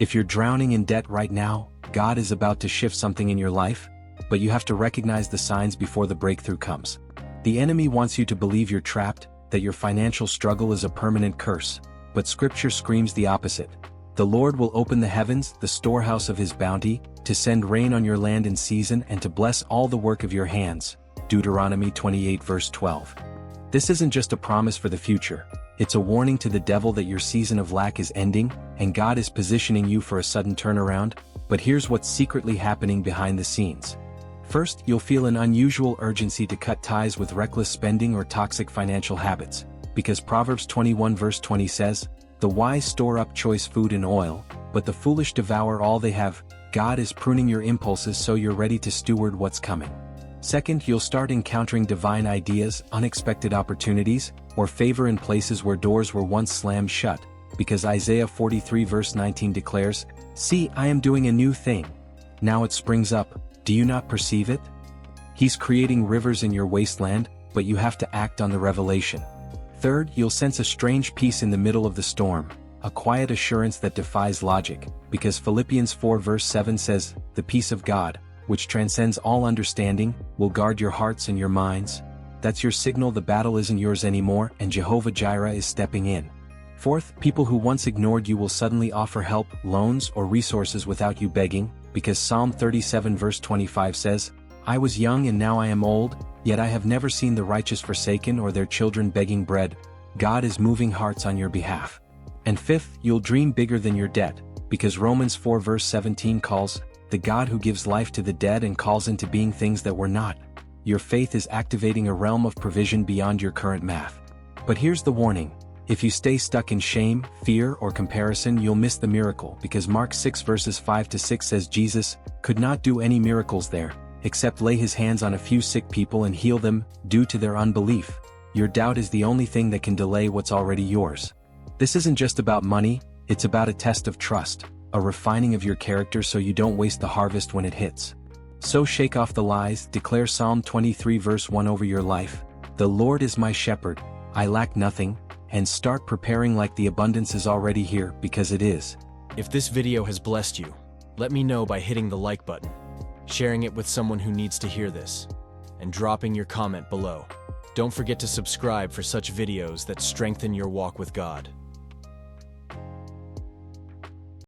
If you're drowning in debt right now, God is about to shift something in your life, but you have to recognize the signs before the breakthrough comes. The enemy wants you to believe you're trapped, that your financial struggle is a permanent curse, but Scripture screams the opposite. The Lord will open the heavens, the storehouse of His bounty, to send rain on your land in season and to bless all the work of your hands. Deuteronomy 28 verse 12. This isn't just a promise for the future, it's a warning to the devil that your season of lack is ending, and God is positioning you for a sudden turnaround. But here's what's secretly happening behind the scenes. First, you'll feel an unusual urgency to cut ties with reckless spending or toxic financial habits, because Proverbs 21 verse 20 says, "The wise store up choice food and oil, but the foolish devour all they have." God is pruning your impulses so you're ready to steward what's coming. Second, you'll start encountering divine ideas, unexpected opportunities, or favor in places where doors were once slammed shut, because Isaiah 43 verse 19 declares, "See, I am doing a new thing. Now it springs up, do you not perceive it?" He's creating rivers in your wasteland, but you have to act on the revelation. Third, you'll sense a strange peace in the middle of the storm, a quiet assurance that defies logic, because Philippians 4 verse 7 says, "The peace of God, which transcends all understanding, will guard your hearts and your minds." That's your signal the battle isn't yours anymore, and Jehovah Jireh is stepping in. Fourth, people who once ignored you will suddenly offer help, loans, or resources without you begging, because Psalm 37 verse 25 says, "I was young and now I am old, yet I have never seen the righteous forsaken or their children begging bread." God is moving hearts on your behalf. And fifth, you'll dream bigger than your debt, because Romans 4 verse 17 calls the God who gives life to the dead and calls into being things that were not. Your faith is activating a realm of provision beyond your current math. But here's the warning. If you stay stuck in shame, fear, or comparison, you'll miss the miracle, because Mark 6 verses 5 to 6 says Jesus could not do any miracles there, except lay His hands on a few sick people and heal them, due to their unbelief. Your doubt is the only thing that can delay what's already yours. This isn't just about money, it's about a test of trust, a refining of your character so you don't waste the harvest when it hits. So shake off the lies, declare Psalm 23 verse 1 over your life. "The Lord is my shepherd, I lack nothing," and start preparing like the abundance is already here, because it is. If this video has blessed you, let me know by hitting the like button, sharing it with someone who needs to hear this, and dropping your comment below. Don't forget to subscribe for such videos that strengthen your walk with God.